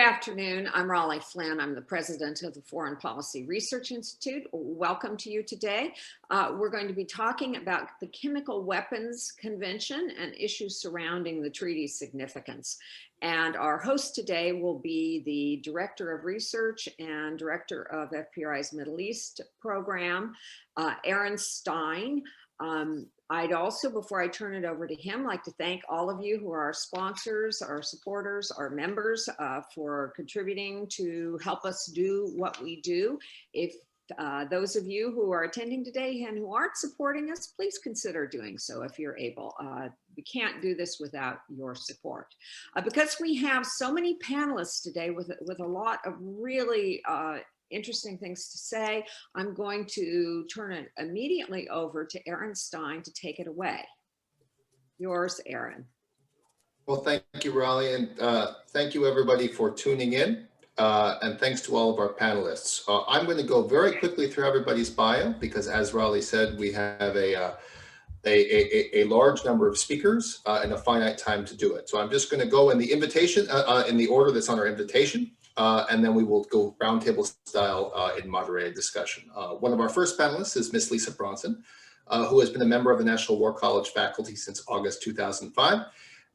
afternoon. I'm Raleigh Flynn. I'm the president of the Foreign Policy Research Institute. Welcome to you today. We're going to be talking about the Chemical Weapons Convention and issues surrounding the treaty's significance. And our host today will be the Director of Research and Director of FPRI's Middle East program, Aaron Stein. I'd also, before I turn it over to him, like to thank all of you who are our sponsors, our supporters, our members for contributing to help us do what we do. If those of you who are attending today and who aren't supporting us, please consider doing so if you're able. We can't do this without your support. Because we have so many panelists today with a lot of really interesting things to say, I'm going to turn it immediately over to Aaron Stein to take it away. Yours, Aaron. Well, thank you, Raleigh, and thank you everybody for tuning in, and thanks to all of our panelists. I'm going to go very quickly through everybody's bio because, as Raleigh said, we have a large number of speakers and a finite time to do it. So I'm just going to go in the invitation, in the order that's on our invitation. And then we will go roundtable style in moderated discussion. One of our first panelists is Miss Lisa Bronson, who has been a member of the National War College faculty since August 2005.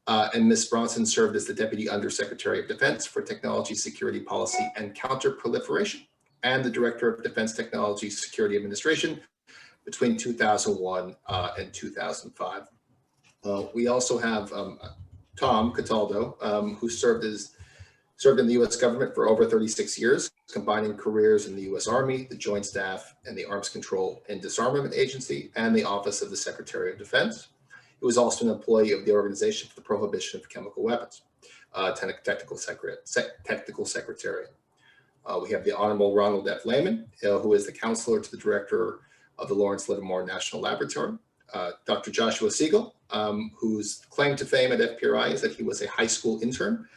And Ms. Bronson served as the Deputy Undersecretary of Defense for Technology, Security Policy, and Counterproliferation, and the Director of Defense Technology Security Administration between 2001 and 2005. We also have Tom Cataldo, who served in the U.S. government for over 36 years, combining careers in the U.S. Army, the Joint Staff, and the Arms Control and Disarmament Agency, and the Office of the Secretary of Defense. He was also an employee of the Organization for the Prohibition of Chemical Weapons, technical secretary. We have the Honorable Ronald F. Lehman, who is the counselor to the director of the Lawrence Livermore National Laboratory. Dr. Joshua Segal, whose claim to fame at FPRI is that he was a high school intern.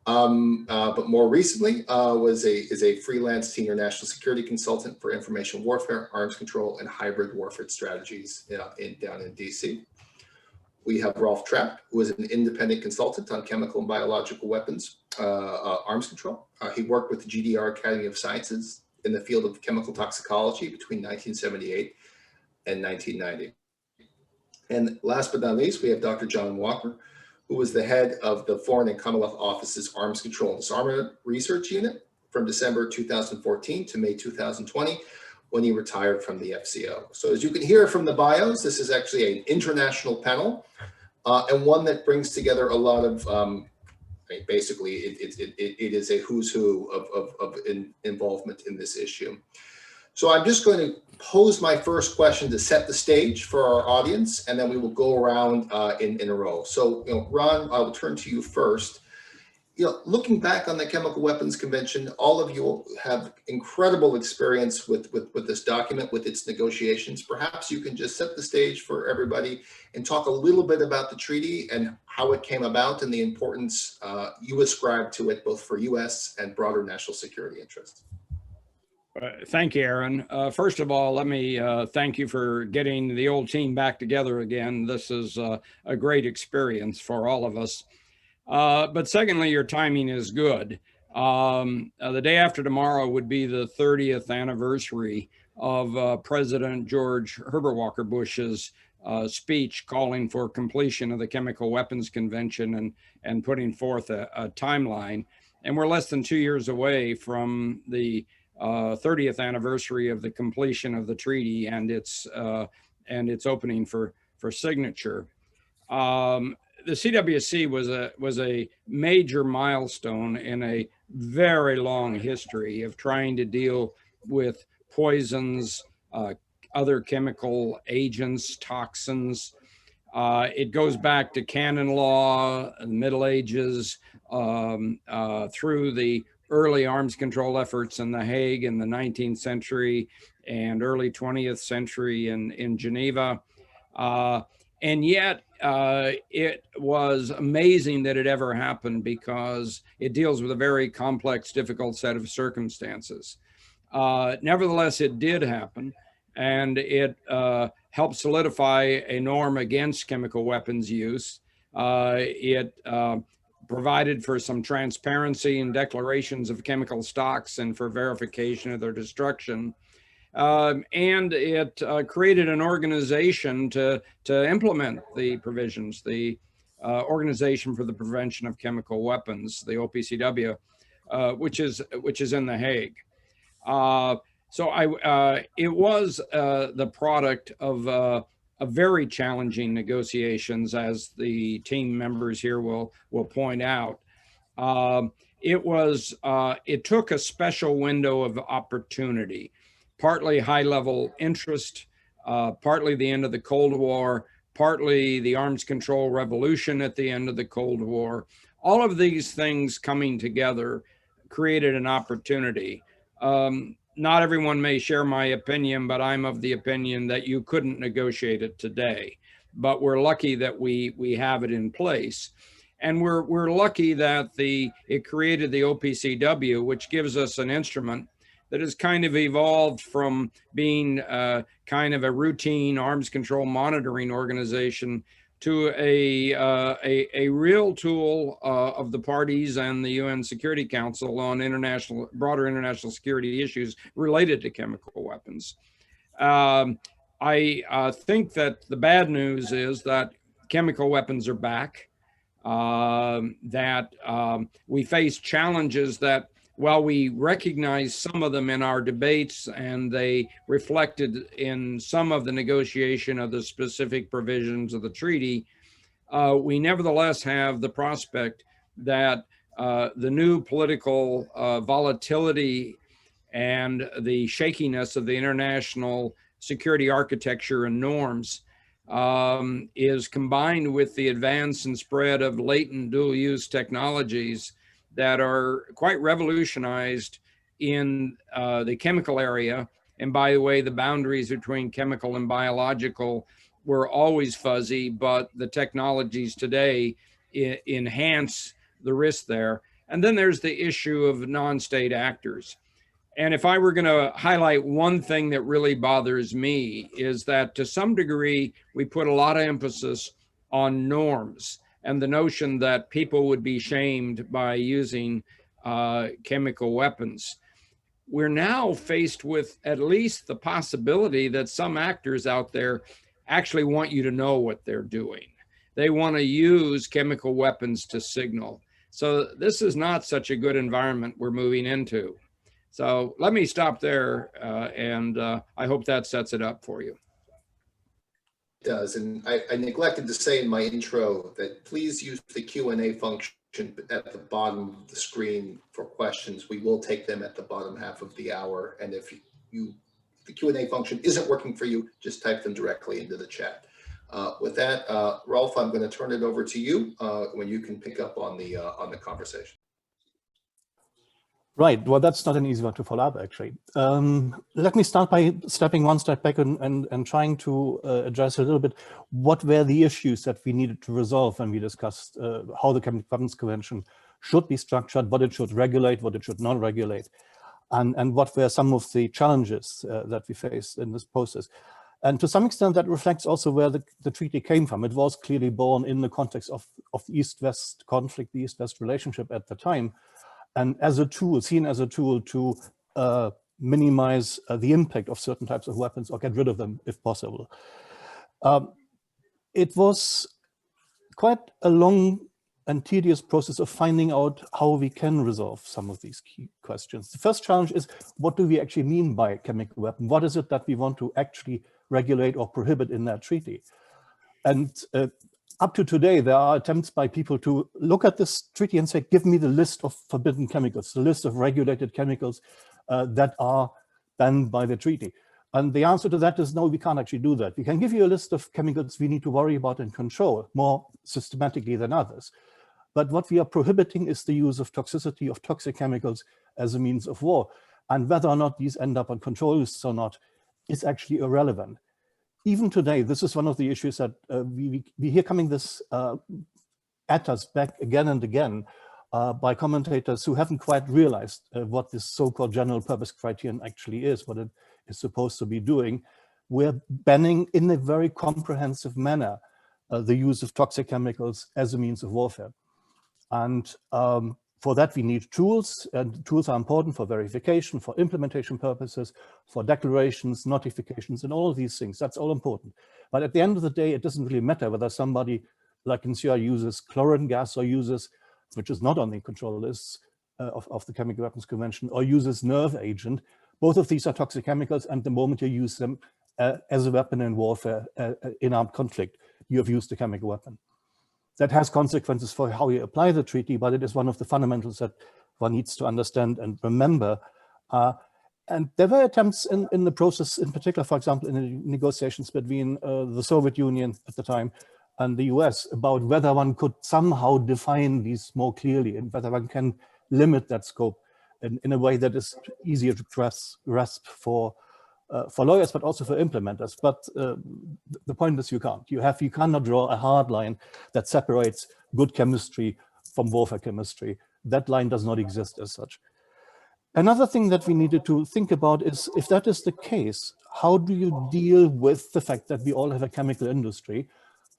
But more recently is a freelance senior national security consultant for information warfare, arms control, and hybrid warfare strategies down in DC. We have Ralf Trapp, who is an independent consultant on chemical and biological weapons arms control. He worked with the GDR Academy of Sciences in the field of chemical toxicology between 1978 and 1990. And last but not least, we have Dr. John Walker, who was the head of the Foreign and Commonwealth Office's Arms Control and Disarmament Research Unit from December 2014 to May 2020, when he retired from the FCO. So as you can hear from the bios, this is actually an international panel and one that brings together a lot of, basically it is a who's who of involvement in this issue. So I'm just going to pose my first question to set the stage for our audience, and then we will go around in a row. So, Ron, I will turn to you first. Looking back on the Chemical Weapons Convention, all of you have incredible experience with this document, with its negotiations. Perhaps you can just set the stage for everybody and talk a little bit about the treaty and how it came about and the importance you ascribe to it, both for U.S. and broader national security interests. Thank you, Aaron. First of all, let me thank you for getting the old team back together again. This is a great experience for all of us. But secondly, your timing is good. The day after tomorrow would be the 30th anniversary of President George Herbert Walker Bush's speech calling for completion of the Chemical Weapons Convention and putting forth a timeline. And we're less than 2 years away from the 30th anniversary of the completion of the treaty and its opening for signature. The CWC was a major milestone in a very long history of trying to deal with poisons, other chemical agents, toxins. It goes back to canon law, the Middle Ages, through the early arms control efforts in The Hague in the 19th century and early 20th century in Geneva. And yet it was amazing that it ever happened because it deals with a very complex, difficult set of circumstances. Nevertheless, it did happen, and it helped solidify a norm against chemical weapons use. It provided for some transparency in declarations of chemical stocks and for verification of their destruction. And it created an organization to implement the provisions, the Organization for the Prevention of Chemical Weapons, the OPCW, which is in The Hague. It was the product of a very challenging negotiations, as the team members here will point out. It took a special window of opportunity, partly high-level interest, partly the end of the Cold War, partly the arms control revolution at the end of the Cold War. All of these things coming together created an opportunity. Not everyone may share my opinion, but I'm of the opinion that you couldn't negotiate it today. But we're lucky that we have it in place. And we're lucky that it created the OPCW, which gives us an instrument that has kind of evolved from being kind of a routine arms control monitoring organization to a real tool of the parties and the UN Security Council on broader international security issues related to chemical weapons. I think that the bad news is that chemical weapons are back, that we face challenges that, while we recognize some of them in our debates and they reflected in some of the negotiation of the specific provisions of the treaty, we nevertheless have the prospect that the new political volatility and the shakiness of the international security architecture and norms is combined with the advance and spread of latent dual-use technologies that are quite revolutionized in the chemical area. And by the way, the boundaries between chemical and biological were always fuzzy, but the technologies today enhance the risk there. And then there's the issue of non-state actors. And if I were going to highlight one thing that really bothers me, is that to some degree, we put a lot of emphasis on norms and the notion that people would be shamed by using chemical weapons. We're now faced with at least the possibility that some actors out there actually want you to know what they're doing. They want to use chemical weapons to signal. So this is not such a good environment we're moving into. So let me stop there, and I hope that sets it up for you. It does, and I neglected to say in my intro that please use the Q&A function at the bottom of the screen for questions. We will take them at the bottom half of the hour, and if the Q&A function isn't working for you, just type them directly into the chat. With that, Ralf, I'm going to turn it over to you when you can pick up on the conversation. Right. Well, that's not an easy one to follow up, actually. Let me start by stepping one step back and trying to address a little bit what were the issues that we needed to resolve when we discussed how the Chemical Weapons Convention should be structured, what it should regulate, what it should not regulate, and what were some of the challenges that we faced in this process. And to some extent, that reflects also where the treaty came from. It was clearly born in the context of the East-West conflict, the East-West relationship at the time, and as a tool, seen as a tool to minimize the impact of certain types of weapons or get rid of them if possible. It was quite a long and tedious process of finding out how we can resolve some of these key questions. The first challenge is, what do we actually mean by chemical weapon? What is it that we want to actually regulate or prohibit in that treaty? And up to today, there are attempts by people to look at this treaty and say, give me the list of forbidden chemicals, the list of regulated chemicals that are banned by the treaty. And the answer to that is no, we can't actually do that. We can give you a list of chemicals we need to worry about and control more systematically than others. But what we are prohibiting is the use of toxicity of toxic chemicals as a means of war. And whether or not these end up on control lists or not is actually irrelevant. Even today, this is one of the issues that we hear coming this at us back again and again by commentators who haven't quite realized what this so-called general purpose criterion actually is, what it is supposed to be doing. We're banning in a very comprehensive manner the use of toxic chemicals as a means of warfare. And for that, we need tools, and tools are important for verification, for implementation purposes, for declarations, notifications, and all of these things. That's all important. But at the end of the day, it doesn't really matter whether somebody like in Syria uses chlorine gas or uses, which is not on the control lists of the Chemical Weapons Convention, or uses nerve agent. Both of these are toxic chemicals, and the moment you use them as a weapon in warfare, in armed conflict, you have used a chemical weapon. That has consequences for how you apply the treaty, but it is one of the fundamentals that one needs to understand and remember. And there were attempts in the process, in particular, for example, in the negotiations between the Soviet Union at the time and the US, about whether one could somehow define these more clearly and whether one can limit that scope in a way that is easier to grasp for lawyers, but also for implementers. But the point is you can't. You cannot draw a hard line that separates good chemistry from warfare chemistry. That line does not exist as such. Another thing that we needed to think about is, if that is the case, how do you deal with the fact that we all have a chemical industry,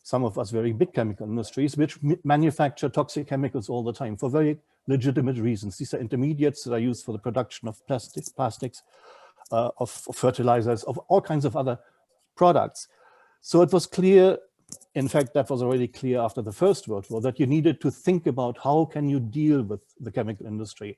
some of us very big chemical industries, which manufacture toxic chemicals all the time for very legitimate reasons. These are intermediates that are used for the production of plastics, of fertilizers, of all kinds of other products. So it was clear, in fact, that was already clear after the First World War, that you needed to think about how can you deal with the chemical industry?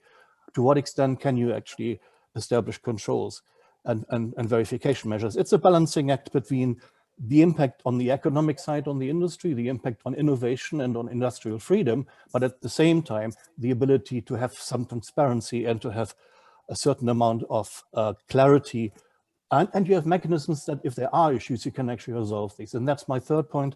To what extent can you actually establish controls and verification measures? It's a balancing act between the impact on the economic side on the industry, the impact on innovation and on industrial freedom, but at the same time, the ability to have some transparency and to have a certain amount of clarity. And you have mechanisms that if there are issues, you can actually resolve these. And that's my third point.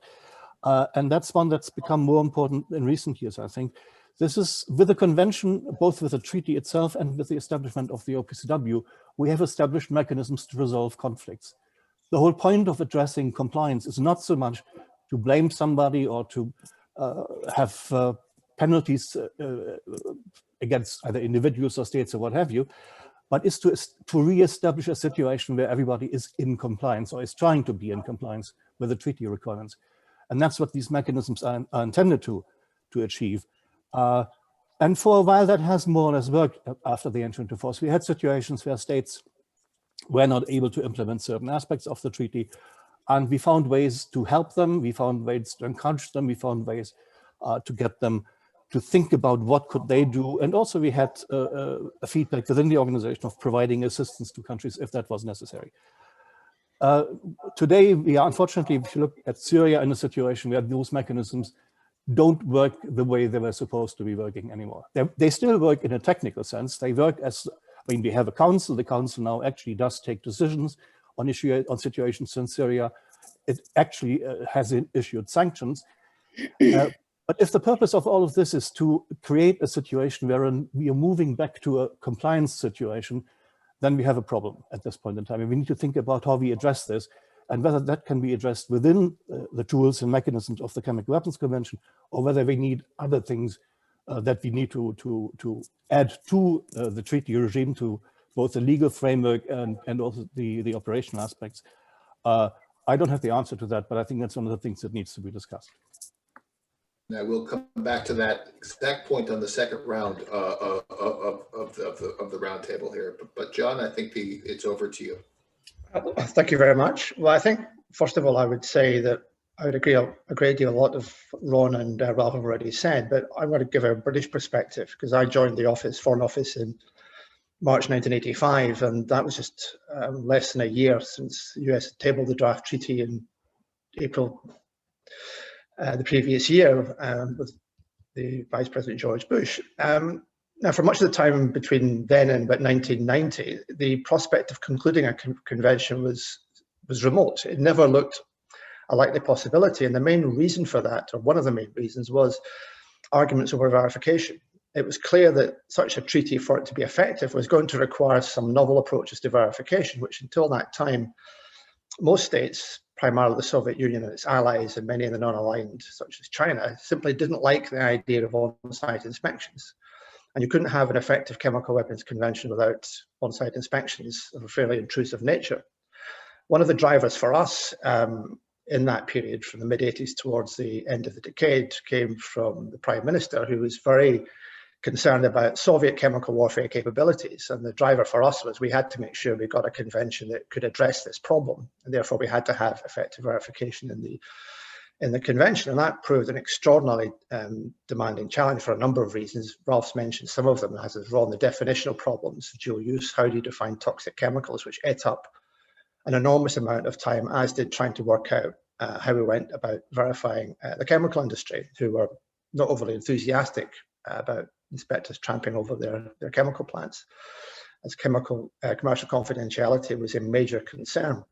And that's one that's become more important in recent years, I think. This is with the convention, both with the treaty itself and with the establishment of the OPCW, we have established mechanisms to resolve conflicts. The whole point of addressing compliance is not so much to blame somebody or to have penalties against either individuals or states or what have you, but is to re-establish a situation where everybody is in compliance or is trying to be in compliance with the treaty requirements. And that's what these mechanisms are intended to achieve. And for a while that has more or less worked after the entry into force. We had situations where states were not able to implement certain aspects of the treaty, and we found ways to help them, we found ways to encourage them, we found ways to get them to think about what could they do. And also we had a feedback within the organization of providing assistance to countries if that was necessary. Today, we are unfortunately, if you look at Syria, in a situation where those mechanisms don't work the way they were supposed to be working anymore. They still work in a technical sense. They work as, I mean, we have a council. The council now actually does take decisions on situations in Syria. It actually has issued sanctions. But if the purpose of all of this is to create a situation wherein we are moving back to a compliance situation, then we have a problem at this point in time. And we need to think about how we address this and whether that can be addressed within the tools and mechanisms of the Chemical Weapons Convention, or whether we need other things that we need to add to the treaty regime, to both the legal framework and also the operational aspects. I don't have the answer to that, but I think that's one of the things that needs to be discussed. Now we'll come back to that exact point on the second round of the roundtable here. But John, I think it's over to you. Thank you very much. Well, I think first of all, I would say that I would agree a great deal. A lot of Ron and Ralf have already said, but I want to give a British perspective because I joined the Foreign Office in March 1985, and that was just less than a year since the US had tabled the draft treaty in April the previous year with the Vice President George Bush. Now, for much of the time between then and about 1990, the prospect of concluding a convention was remote. It never looked a likely possibility, and the main reason for that, or one of the main reasons, was arguments over verification. It was clear that such a treaty, for it to be effective, was going to require some novel approaches to verification, which until that time, most states, primarily the Soviet Union and its allies, and many of the non-aligned, such as China, simply didn't like the idea of on-site inspections. And you couldn't have an effective chemical weapons convention without on-site inspections of a fairly intrusive nature. One of the drivers for us in that period from the mid-80s towards the end of the decade came from the Prime Minister, who was very concerned about Soviet chemical warfare capabilities. And the driver for us was we had to make sure we got a convention that could address this problem. And therefore, we had to have effective verification in the convention. And that proved an extraordinarily demanding challenge for a number of reasons. Ralph's mentioned some of them, as is wrong, the definitional problems, dual use, how do you define toxic chemicals, which ate up an enormous amount of time, as did trying to work out how we went about verifying the chemical industry, who were not overly enthusiastic about inspectors tramping over their chemical plants, as commercial confidentiality was a major concern.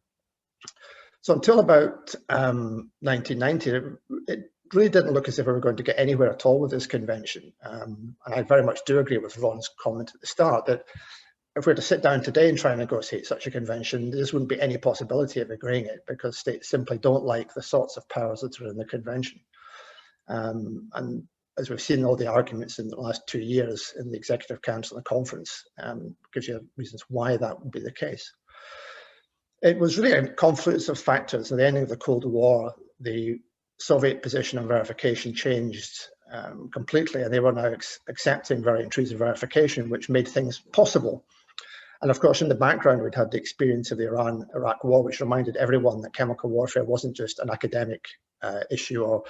So until about 1990, it really didn't look as if we were going to get anywhere at all with this convention. And I very much do agree with Ron's comment at the start that if we were to sit down today and try and negotiate such a convention, there just wouldn't be any possibility of agreeing it, because states simply don't like the sorts of powers that are in the convention. And as we've seen all the arguments in the last 2 years in the Executive Council and the conference, gives you reasons why that would be the case. It was really a confluence of factors. At the ending of the Cold War, the Soviet position on verification changed completely, and they were now accepting very intrusive verification, which made things possible. And of course, in the background, we'd had the experience of the Iran-Iraq war, which reminded everyone that chemical warfare wasn't just an academic issue or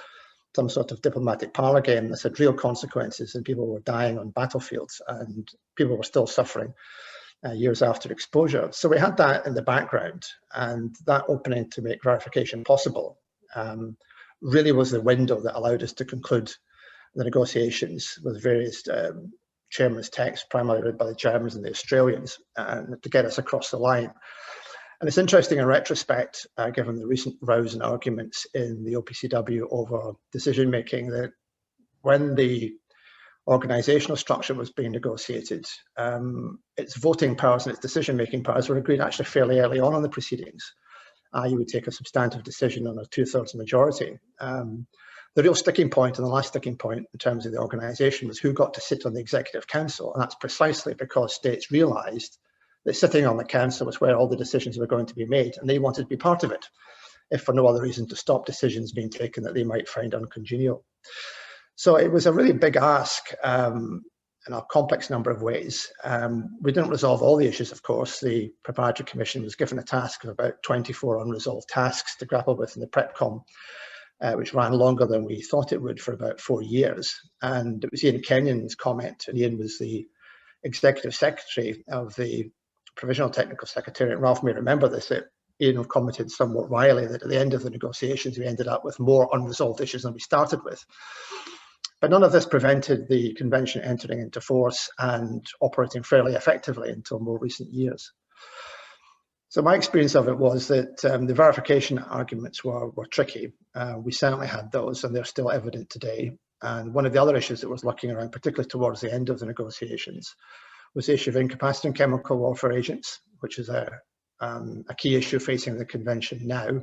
some sort of diplomatic parlor game. This had real consequences, and people were dying on battlefields, and people were still suffering years after exposure. So we had that in the background, and that opening to make verification possible really was the window that allowed us to conclude the negotiations with various chairman's texts, primarily read by the Germans and the Australians, to get us across the line. And it's interesting in retrospect, given the recent rows and arguments in the OPCW over decision-making, that when the organizational structure was being negotiated, its voting powers and its decision-making powers were agreed actually fairly early on in the proceedings. You would take a substantive decision on a 2/3 majority. The real sticking point and the last sticking point in terms of the organization was who got to sit on the Executive Council. And that's precisely because states realized that sitting on the council was where all the decisions were going to be made, and they wanted to be part of it, if for no other reason to stop decisions being taken that they might find uncongenial. So it was a really big ask in a complex number of ways. We didn't resolve all the issues, of course. The Preparatory Commission was given a task of about 24 unresolved tasks to grapple with in the PrepCom, which ran longer than we thought it would for about 4 years. And it was Ian Kenyon's comment, and Ian was the Executive Secretary of the Provisional Technical Secretariat. Ralf may remember this, that Ian commented somewhat wryly that at the end of the negotiations, we ended up with more unresolved issues than we started with. But none of this prevented the convention entering into force and operating fairly effectively until more recent years. So my experience of it was that the verification arguments were tricky. We certainly had those, and they're still evident today. And one of the other issues that was lurking around, particularly towards the end of the negotiations, was the issue of incapacitating chemical warfare agents, which is a key issue facing the convention now,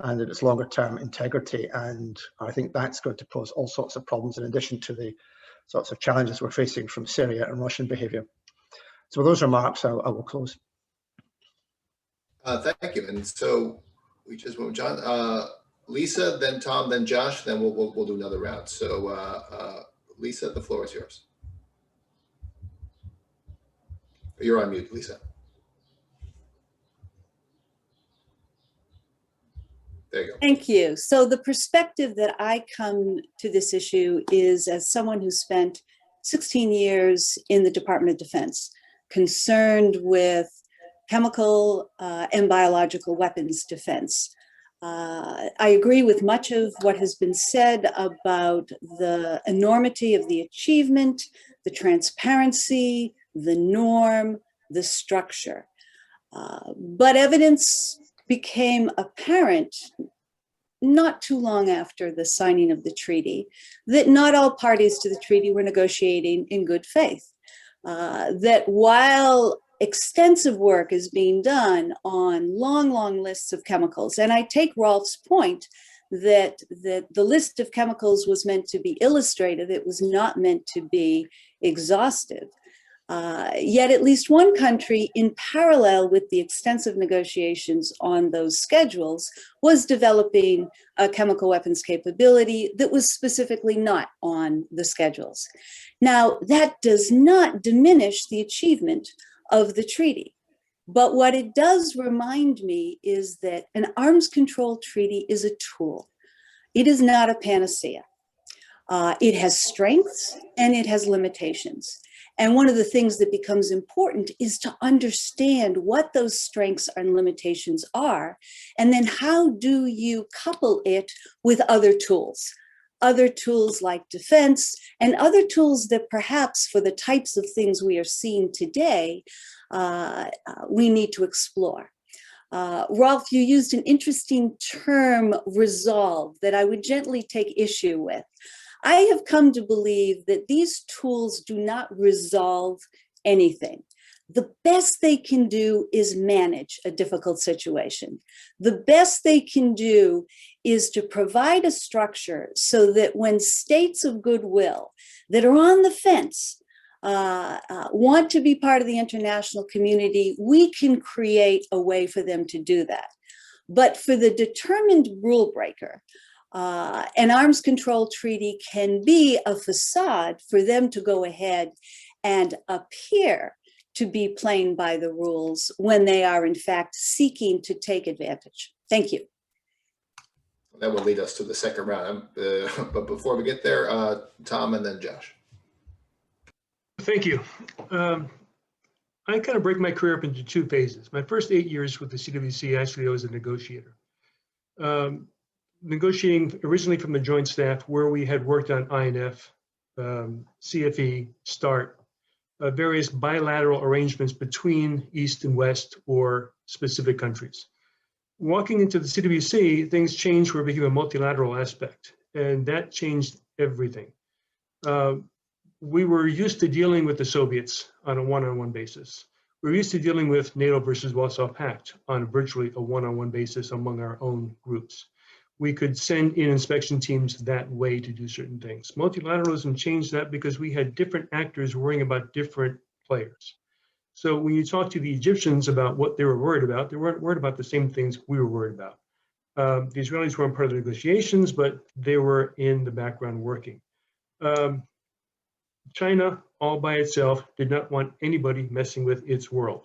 and its longer term integrity. And I think that's going to pose all sorts of problems in addition to the sorts of challenges we're facing from Syria and Russian behavior. So with those remarks, I will close. Thank you. And so we just went, John, Lisa, then Tom, then Josh, then we'll do another round. So Lisa, the floor is yours. You're on mute, Lisa. There you go. Thank you. So the perspective that I come to this issue is as someone who spent 16 years in the Department of Defense, concerned with chemical and biological weapons defense. I agree with much of what has been said about the enormity of the achievement, the transparency, the norm, the structure. But evidence became apparent not too long after the signing of the treaty that not all parties to the treaty were negotiating in good faith. That while extensive work is being done on long lists of chemicals, and I take Ralf's point that the list of chemicals was meant to be illustrative, it was not meant to be exhaustive. Yet at least one country, in parallel with the extensive negotiations on those schedules, was developing a chemical weapons capability that was specifically not on the schedules. Now, that does not diminish the achievement of the treaty. But what it does remind me is that an arms control treaty is a tool. It is not a panacea. It has strengths and it has limitations. And one of the things that becomes important is to understand what those strengths and limitations are, and then how do you couple it with other tools like defense and other tools that perhaps for the types of things we are seeing today, we need to explore. Ralf, you used an interesting term, resolve, that I would gently take issue with. I have come to believe that these tools do not resolve anything. The best they can do is manage a difficult situation. The best they can do is to provide a structure so that when states of goodwill that are on the fence want to be part of the international community, we can create a way for them to do that. But for the determined rule breaker, an arms control treaty can be a facade for them to go ahead and appear to be playing by the rules when they are in fact seeking to take advantage. Thank you. That will lead us to the second round. But before we get there, Tom and then Josh. Thank you. I kind of break my career up into two phases. My first 8 years with the CWC, actually, I was a negotiator. Negotiating originally from the Joint Staff, where we had worked on INF, CFE, START, various bilateral arrangements between East and West or specific countries. Walking into the CWC, things changed where it became a multilateral aspect, and that changed everything. We were used to dealing with the Soviets on a one-on-one basis. We were used to dealing with NATO versus Warsaw Pact on virtually a one-on-one basis among our own groups. We could send in inspection teams that way to do certain things. Multilateralism changed that because we had different actors worrying about different players. So when you talk to the Egyptians about what they were worried about, they weren't worried about the same things we were worried about. The Israelis weren't part of the negotiations, but they were in the background working. China, all by itself, did not want anybody messing with its world.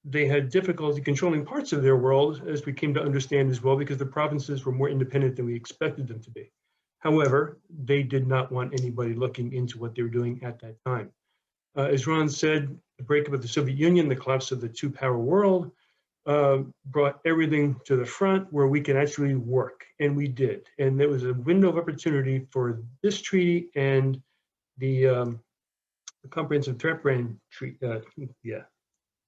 They had difficulty controlling parts of their world, as we came to understand as well, because the provinces were more independent than we expected them to be. However, they did not want anybody looking into what they were doing at that time. As Ron said, the breakup of the Soviet Union, the collapse of the two-power world, brought everything to the front where we can actually work, and we did. And there was a window of opportunity for this treaty and the Comprehensive Threat Brand Treaty,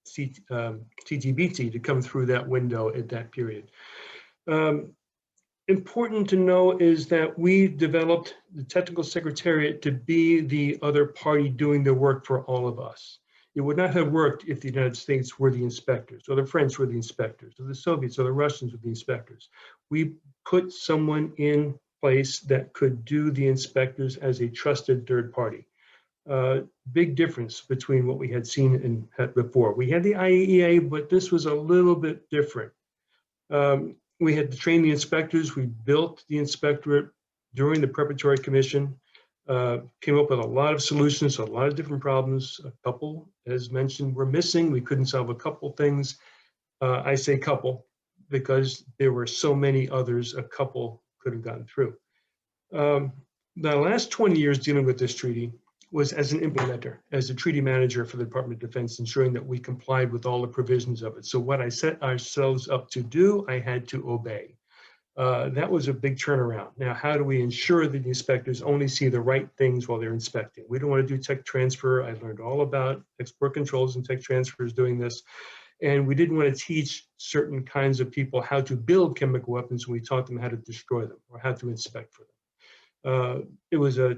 TTBT, to come through that window at that period. Important to know is that we developed the technical secretariat to be the other party doing the work for all of us. It would not have worked if the United States were the inspectors, or the French were the inspectors, or the Soviets or the Russians were the inspectors. We put someone in place that could do the inspectors as a trusted third party. Big difference between what we had seen and had before. We had the IAEA, but this was a little bit different. We had to train the inspectors. We built the inspectorate during the preparatory commission, came up with a lot of solutions, a lot of different problems. A couple, as mentioned, were missing. We couldn't solve a couple things. I say couple because there were so many others a couple could have gotten through. The last 20 years dealing with this treaty was as an implementer, as a treaty manager for the Department of Defense, ensuring that we complied with all the provisions of it. So what I set ourselves up to do, I had to obey. That was a big turnaround. Now, how do we ensure that the inspectors only see the right things while they're inspecting? We don't want to do tech transfer. I learned all about export controls and tech transfers doing this. And we didn't want to teach certain kinds of people how to build chemical weapons when we taught them how to destroy them or how to inspect for them. It was a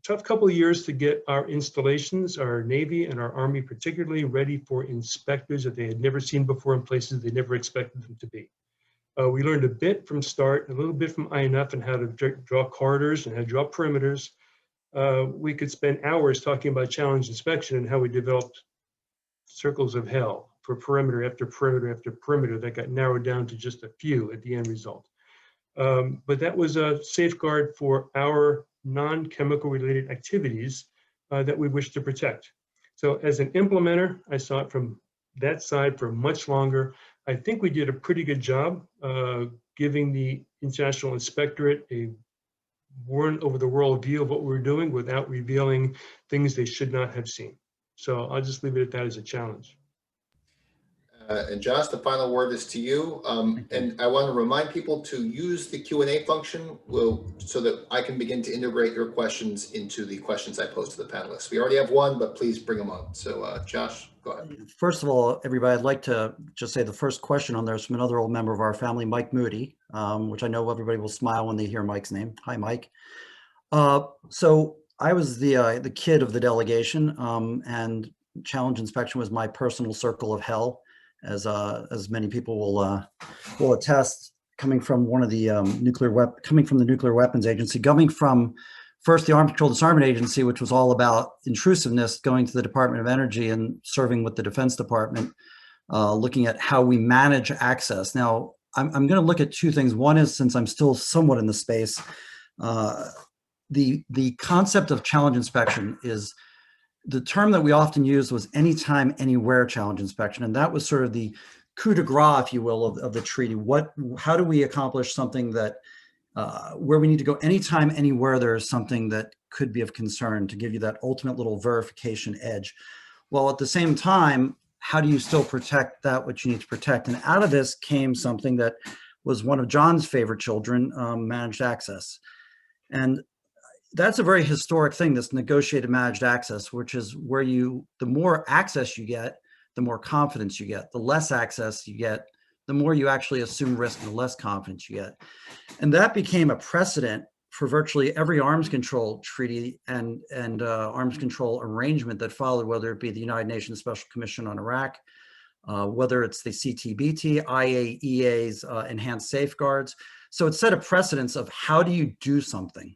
tough couple of years to get our installations, our Navy and our Army particularly, ready for inspectors that they had never seen before in places they never expected them to be. We learned a bit from START, a little bit from INF and how to draw corridors and how to draw perimeters. we could spend hours talking about challenge inspection and how we developed circles of hell for perimeter after perimeter after perimeter that got narrowed down to just a few at the end result. But that was a safeguard for our non-chemical related activities that we wish to protect. So as an implementer, I saw it from that side for much longer. I think we did a pretty good job giving the International Inspectorate a warn over the world view of what we were doing without revealing things they should not have seen. So I'll just leave it at that as a challenge. And Josh, the final word is to you. And I want to remind people to use the Q&A function so that I can begin to integrate your questions into the questions I pose to the panelists. We already have one, but please bring them on. So Josh, go ahead. First of all, everybody, I'd like to just say the first question on there is from another old member of our family, Mike Moody, which I know everybody will smile when they hear Mike's name. Hi, Mike. So I was the kid of the delegation, and challenge inspection was my personal circle of hell. As many people will attest, coming from one of the nuclear weapons agency, coming from first the Arms Control Disarmament Agency, which was all about intrusiveness, going to the Department of Energy and serving with the Defense Department, looking at how we manage access. Now, I'm going to look at two things. One is, since I'm still somewhat in the space, the concept of challenge inspection is the term that we often used was anytime, anywhere challenge inspection. And that was sort of the coup de grace, if you will, of the treaty. How do we accomplish something that, where we need to go anytime, anywhere there is something that could be of concern, to give you that ultimate little verification edge. Well, at the same time, how do you still protect that which you need to protect? And out of this came something that was one of John's favorite children, managed access. And that's a very historic thing, this negotiated managed access, which is where the more access you get, the more confidence you get. The less access you get, the more you actually assume risk and the less confidence you get. And that became a precedent for virtually every arms control treaty and arms control arrangement that followed, whether it be the United Nations Special Commission on Iraq, whether it's the CTBT, IAEA's enhanced safeguards. So it set a precedence of how do you do something.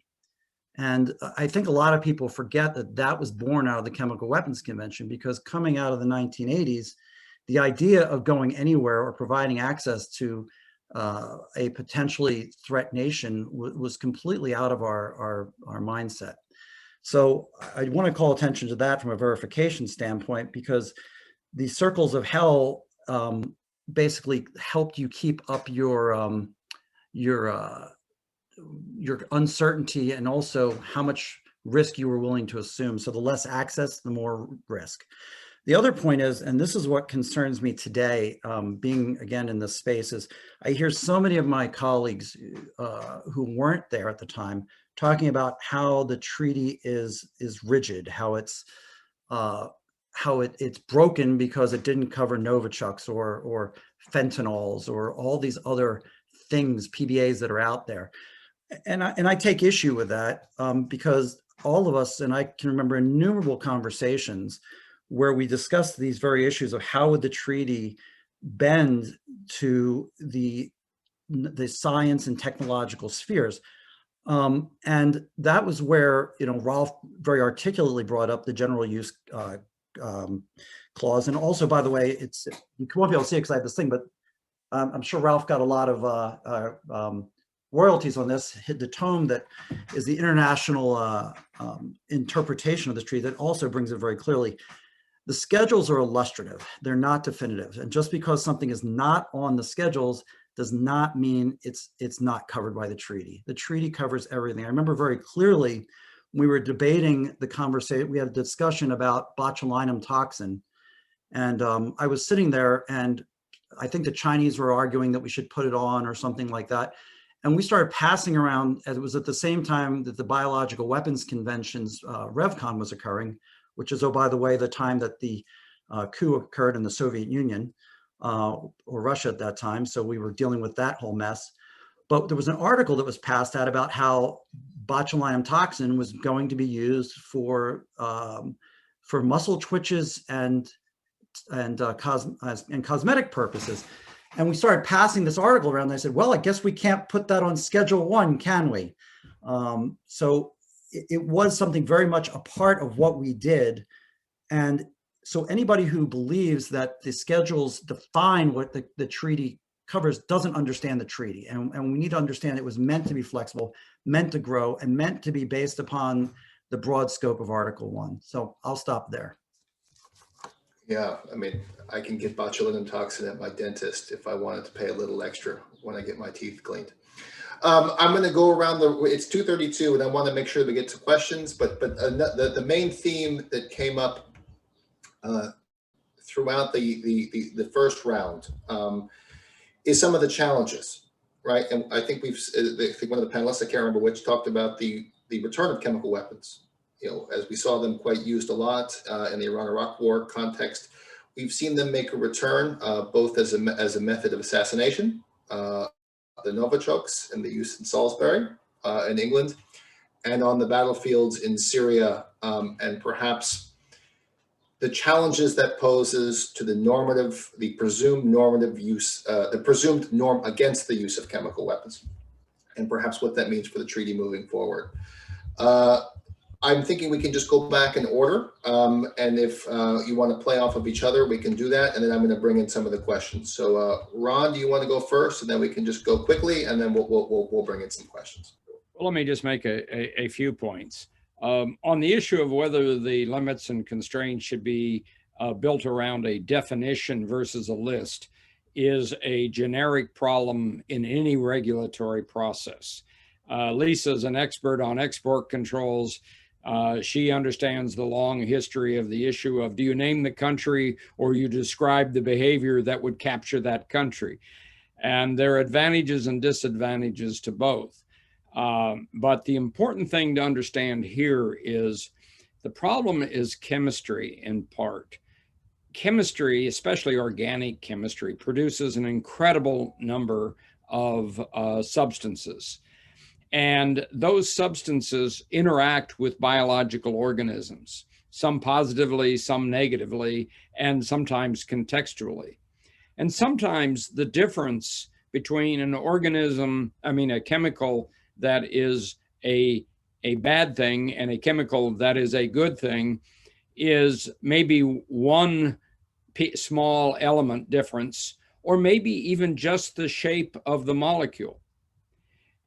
And I think a lot of people forget that that was born out of the Chemical Weapons Convention, because coming out of the 1980s, the idea of going anywhere or providing access to a potentially threat nation was completely out of our mindset. So I want to call attention to that from a verification standpoint, because the circles of hell basically helped you keep up your uncertainty and also how much risk you were willing to assume. So the less access, the more risk. The other point is, and this is what concerns me today, being again in this space, is I hear so many of my colleagues who weren't there at the time talking about how the treaty is rigid, how it's broken because it didn't cover Novichoks or fentanyls or all these other things, PBAs that are out there. And I take issue with that because all of us, and I can remember innumerable conversations where we discussed these very issues of how would the treaty bend to the science and technological spheres. And that was where, Ralf very articulately brought up the general use clause. And also, by the way, you won't be able to see it because I have this thing, but I'm sure Ralf got a lot of royalties on this. The tome that is the international interpretation of this treaty that also brings it very clearly. The schedules are illustrative. They're not definitive. And just because something is not on the schedules does not mean it's not covered by the treaty. The treaty covers everything. I remember very clearly we were debating the conversation, we had a discussion about botulinum toxin. And I was sitting there, and I think the Chinese were arguing that we should put it on or something like that. And we started passing around, and it was at the same time that the Biological Weapons Convention's RevCon was occurring, which is, oh, by the way, the time that the coup occurred in the Soviet Union or Russia at that time. So we were dealing with that whole mess. But there was an article that was passed out about how botulinum toxin was going to be used for muscle twitches and cosmetic purposes. And we started passing this article around. And I said, well, I guess we can't put that on Schedule 1, can we? So it was something very much a part of what we did. And so anybody who believes that the schedules define what the treaty covers doesn't understand the treaty. And we need to understand it was meant to be flexible, meant to grow, and meant to be based upon the broad scope of Article 1. So I'll stop there. Yeah, I mean, I can get botulinum toxin at my dentist if I wanted to pay a little extra when I get my teeth cleaned. I'm going to go around it's 2:32 and I want to make sure we get to questions, but the main theme that came up throughout the first round is some of the challenges, right? And I think I think one of the panelists, I can't remember which, talked about the return of chemical weapons. You know, as we saw them quite used a lot in the Iran-Iraq War context, we've seen them make a return both as a method of assassination, the Novichoks and the use in Salisbury in England, and on the battlefields in Syria, and perhaps the challenges that poses to the presumed normative use, the presumed norm against the use of chemical weapons, and perhaps what that means for the treaty moving forward. I'm thinking we can just go back in order, and if you want to play off of each other, we can do that, and then I'm going to bring in some of the questions. So, Ron, do you want to go first, and then we can just go quickly, and then we'll bring in some questions. Well, let me just make a few points. On the issue of whether the limits and constraints should be built around a definition versus a list is a generic problem in any regulatory process. Lisa is an expert on export controls. She understands the long history of the issue of, do you name the country or you describe the behavior that would capture that country? And there are advantages and disadvantages to both. But the important thing to understand here is the problem is chemistry in part. Chemistry, especially organic chemistry, produces an incredible number of substances. And those substances interact with biological organisms, some positively, some negatively, and sometimes contextually. And sometimes the difference between a chemical that is a bad thing and a chemical that is a good thing is maybe one small element difference, or maybe even just the shape of the molecule.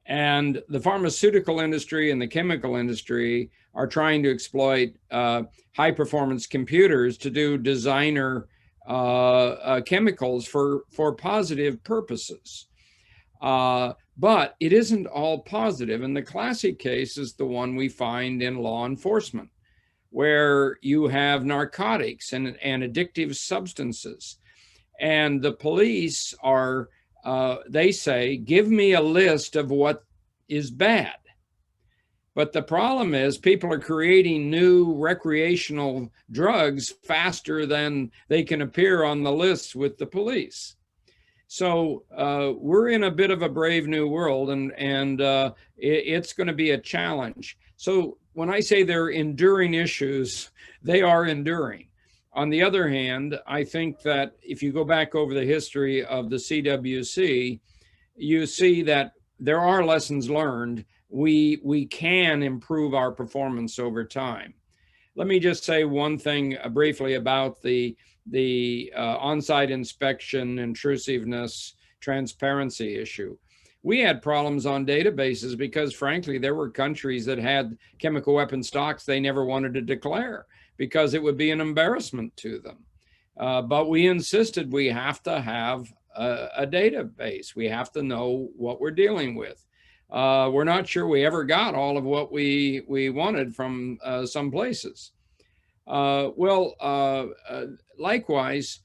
And the pharmaceutical industry and the chemical industry are trying to exploit high performance computers to do designer chemicals for positive purposes. But it isn't all positive. And the classic case is the one we find in law enforcement, where you have narcotics and addictive substances. And the police are, they say, give me a list of what is bad. But the problem is people are creating new recreational drugs faster than they can appear on the lists with the police. So we're in a bit of a brave new world, and it's going to be a challenge. So when I say they're enduring issues, they are enduring. On the other hand, I think that if you go back over the history of the CWC, you see that there are lessons learned. We can improve our performance over time. Let me just say one thing briefly about the on-site inspection, intrusiveness, transparency issue. We had problems on databases because, frankly, there were countries that had chemical weapon stocks they never wanted to declare because it would be an embarrassment to them. But we insisted we have to have a database. We have to know what we're dealing with. We're not sure we ever got all of what we wanted from some places. Likewise,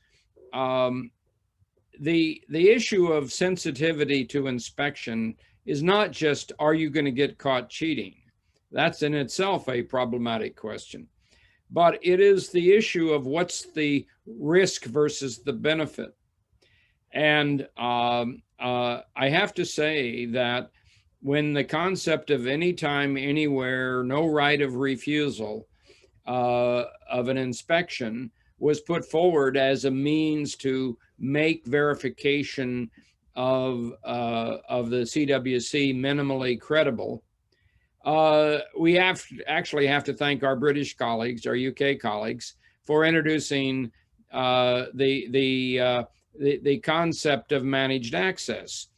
the issue of sensitivity to inspection is not just, are you going to get caught cheating? That's in itself a problematic question. But it is the issue of what's the risk versus the benefit. And I have to say that when the concept of anytime, anywhere, no right of refusal of an inspection was put forward as a means to make verification of the CWC minimally credible, We actually have to thank our British colleagues, our UK colleagues, for introducing the concept of managed access,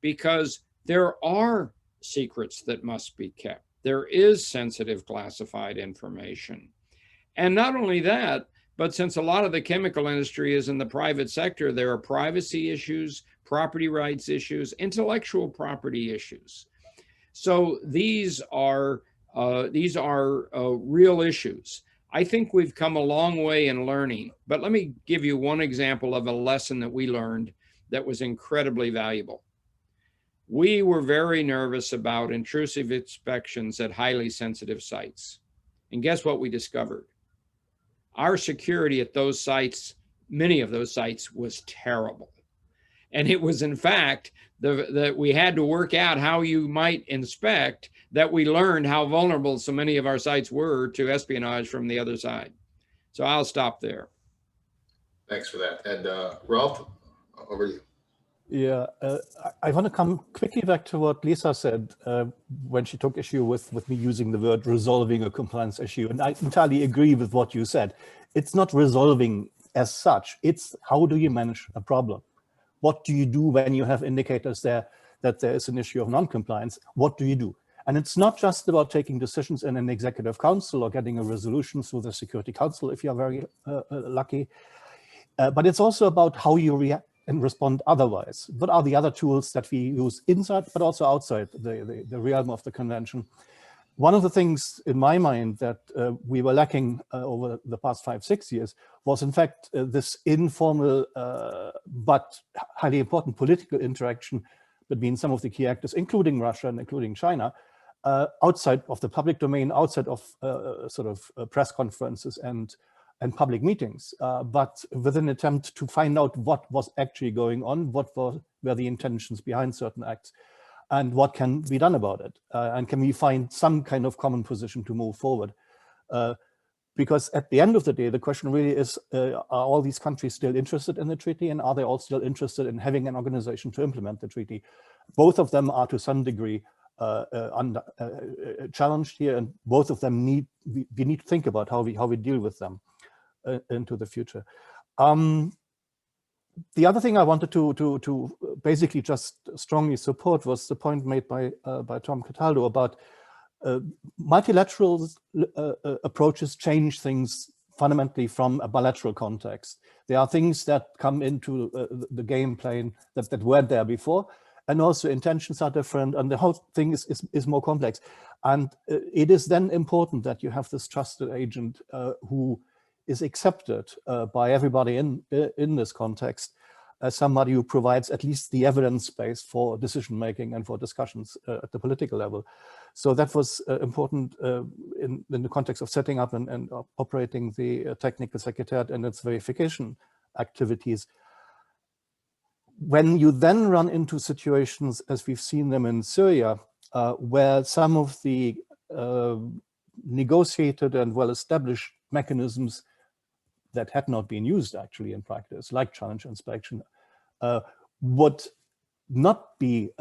because there are secrets that must be kept. There is sensitive classified information. And not only that, but since a lot of the chemical industry is in the private sector, there are privacy issues, property rights issues, intellectual property issues. So these are real issues. I think we've come a long way in learning, but let me give you one example of a lesson that we learned that was incredibly valuable. We were very nervous about intrusive inspections at highly sensitive sites. And guess what we discovered? Our security at those sites, many of those sites, was terrible. And it was, in fact, that we had to work out how you might inspect, that we learned how vulnerable so many of our sites were to espionage from the other side. So I'll stop there. Thanks for that. And Ralf, over to you. Yeah, I want to come quickly back to what Lisa said when she took issue with me using the word resolving a compliance issue. And I entirely agree with what you said. It's not resolving as such. It's how do you manage a problem? What do you do when you have indicators there that there is an issue of non-compliance? What do you do? And it's not just about taking decisions in an executive council or getting a resolution through the Security Council if you're very lucky, but it's also about how you react and respond otherwise. What are the other tools that we use inside, but also outside the realm of the convention? One of the things in my mind that we were lacking over the past 5-6 years was, in fact, this informal but highly important political interaction between some of the key actors, including Russia and including China, outside of the public domain, outside of press conferences and public meetings, but with an attempt to find out what was actually going on, what were the intentions behind certain acts, and what can be done about it. And can we find some kind of common position to move forward? Because at the end of the day, the question really is, are all these countries still interested in the treaty, and are they all still interested in having an organization to implement the treaty? Both of them are to some degree challenged here, and both of them we need to think about how we deal with them into the future. The other thing I wanted to basically just strongly support was the point made by Tom Cataldo about multilateral approaches change things fundamentally from a bilateral context. There are things that come into the game plane that weren't there before, and also intentions are different, and the whole thing is more complex. And it is then important that you have this trusted agent who is accepted by everybody in this context as somebody who provides at least the evidence base for decision making and for discussions at the political level. So that was important in the context of setting up and operating the technical secretariat and its verification activities. When you then run into situations, as we've seen them in Syria, where some of the negotiated and well-established mechanisms that had not been used actually in practice, like challenge inspection, would not be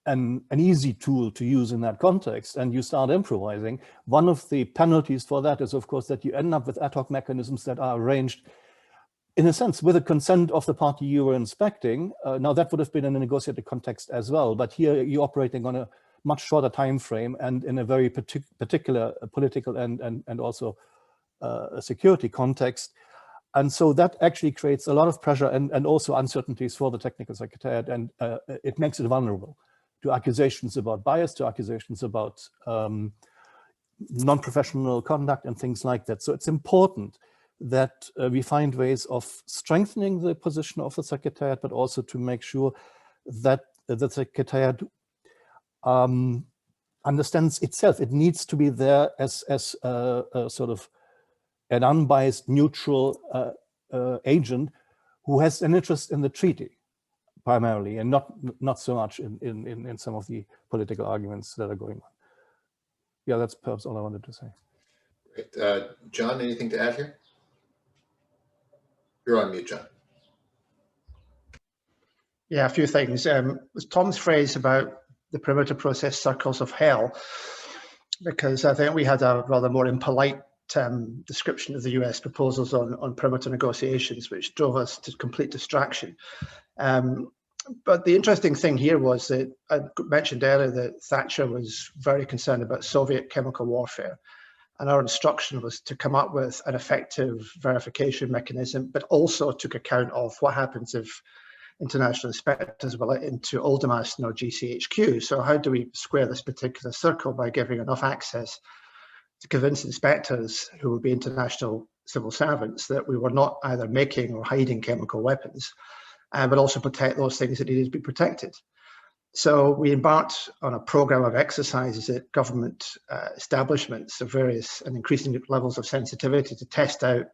an easy tool to use in that context, and you start improvising. One of the penalties for that is, of course, that you end up with ad hoc mechanisms that are arranged, in a sense, with the consent of the party you were inspecting. Now, that would have been in a negotiated context as well, but here you're operating on a much shorter time frame and in a very particular political and also a security context. And so that actually creates a lot of pressure and also uncertainties for the technical secretariat, and it makes it vulnerable to accusations about bias, to accusations about non-professional conduct and things like that. So it's important that we find ways of strengthening the position of the secretariat, but also to make sure that the secretariat understands itself. It needs to be there as a sort of an unbiased, neutral agent who has an interest in the treaty primarily, and not so much in some of the political arguments that are going on. Yeah, that's perhaps all I wanted to say. Great. John, anything to add here? You're on mute, John. Yeah, a few things. Tom's phrase about the perimeter process circles of hell. because I think we had a rather more impolite description of the US proposals on perimeter negotiations, which drove us to complete distraction. But the interesting thing here was that I mentioned earlier that Thatcher was very concerned about Soviet chemical warfare. And our instruction was to come up with an effective verification mechanism, but also took account of what happens if international inspectors will let into Aldermaston or GCHQ. So how do we square this particular circle by giving enough access to convince inspectors who would be international civil servants that we were not either making or hiding chemical weapons, but also protect those things that needed to be protected. So we embarked on a program of exercises at government establishments of various and increasing levels of sensitivity to test out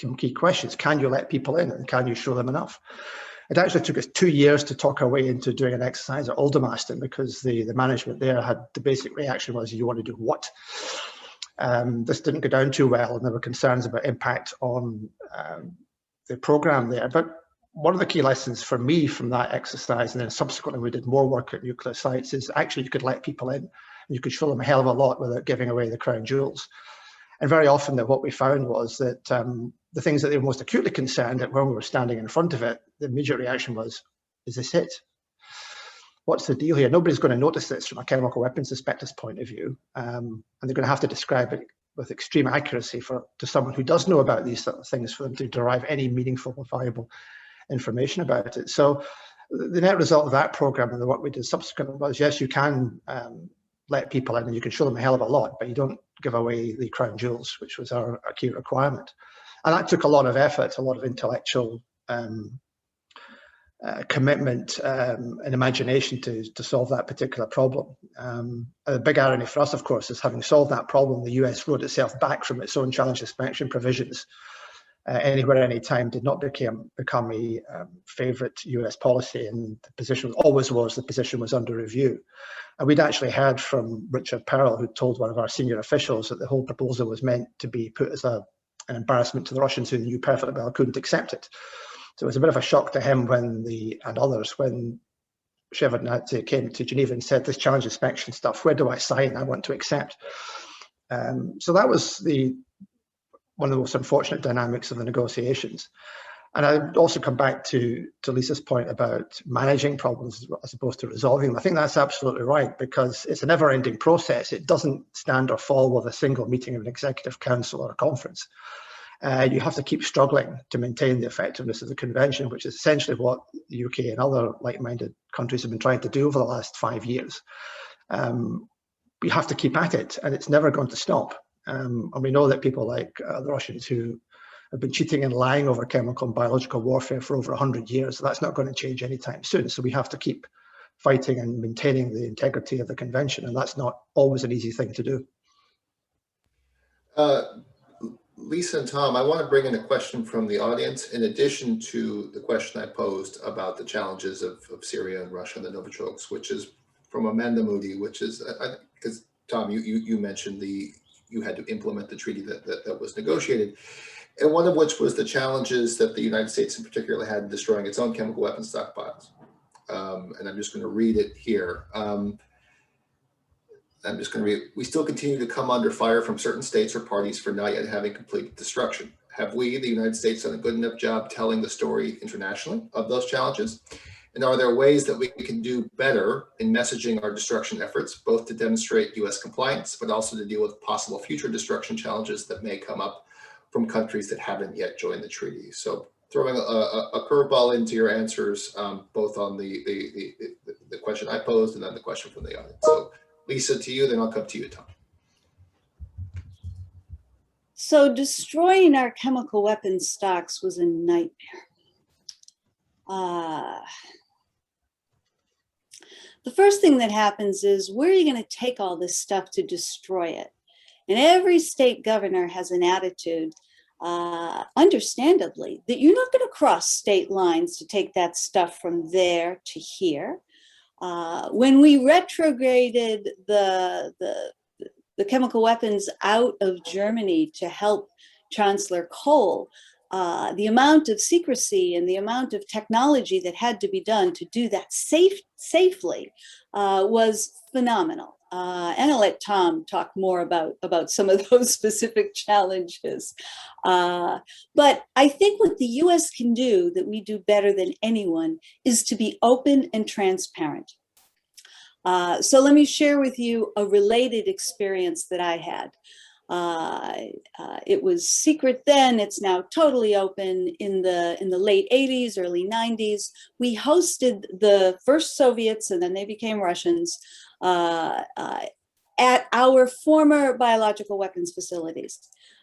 some key questions. Can you let people in, and can you show them enough? It actually took us 2 years to talk our way into doing an exercise at Aldermaston, because the management there had the basic reaction was, you want to do what? This didn't go down too well, and there were concerns about impact on the program there. But one of the key lessons for me from that exercise, and then subsequently we did more work at nuclear sites, is actually you could let people in and you could show them a hell of a lot without giving away the crown jewels. And very often that what we found was that the things that they were most acutely concerned at when we were standing in front of it, the immediate reaction was, is this it? What's the deal here? Nobody's going to notice this from a chemical weapons inspector's point of view. And they're going to have to describe it with extreme accuracy to someone who does know about these sort of things for them to derive any meaningful or valuable information about it. So the net result of that program and the work we did subsequently was, yes, you can let people in and you can show them a hell of a lot, but you don't give away the crown jewels, which was our key requirement. And that took a lot of effort, a lot of intellectual commitment and imagination to solve that particular problem. A big irony for us, of course, is having solved that problem, the US wrote itself back from its own challenge inspection provisions. Anywhere, anytime did not become a favourite US policy, and the position always was the position was under review. And we'd actually heard from Richard Pearl, who told one of our senior officials that the whole proposal was meant to be put as an embarrassment to the Russians, who knew perfectly well couldn't accept it. So it was a bit of a shock to him and others when Shevardnadze came to Geneva and said, this challenge inspection stuff, where do I sign? I want to accept. So that was one of the most unfortunate dynamics of the negotiations. And I'd also come back to Lisa's point about managing problems as opposed to resolving them. I think that's absolutely right, because it's a never-ending process. It doesn't stand or fall with a single meeting of an executive council or a conference. You have to keep struggling to maintain the effectiveness of the convention, which is essentially what the UK and other like-minded countries have been trying to do over the last 5 years. We have to keep at it, and it's never going to stop. And we know that people like the Russians, who have been cheating and lying over chemical and biological warfare for over 100 years, that's not going to change anytime soon. So we have to keep fighting and maintaining the integrity of the convention, and that's not always an easy thing to do. Lisa and Tom, I want to bring in a question from the audience, in addition to the question I posed about the challenges of Syria and Russia and the Novichoks, which is from Amanda Moody, which is, because Tom, you mentioned you had to implement the treaty that was negotiated, and one of which was the challenges that the United States in particular had in destroying its own chemical weapons stockpiles. And I'm just going to read it here. I'm just going to read, we still continue to come under fire from certain states or parties for not yet having completed destruction. Have we, the United States, done a good enough job telling the story internationally of those challenges? And are there ways that we can do better in messaging our destruction efforts, both to demonstrate US compliance, but also to deal with possible future destruction challenges that may come up from countries that haven't yet joined the treaty? So throwing a curveball into your answers, both on the question I posed and then the question from the audience. So Lisa, to you, then I'll come to you, Tom. So destroying our chemical weapons stocks was a nightmare. The first thing that happens is, where are you going to take all this stuff to destroy it? And every state governor has an attitude, understandably, that you're not going to cross state lines to take that stuff from there to here. When we retrograded the chemical weapons out of Germany to help Chancellor Kohl, the amount of secrecy and the amount of technology that had to be done to do that safely was phenomenal. and I'll let Tom talk more about some of those specific challenges. But I think what the US can do that we do better than anyone is to be open and transparent. So let me share with you a related experience that I had. It was secret then, it's now totally open. In the late 80s, early 90s, we hosted the first Soviets, and then they became Russians, at our former biological weapons facilities.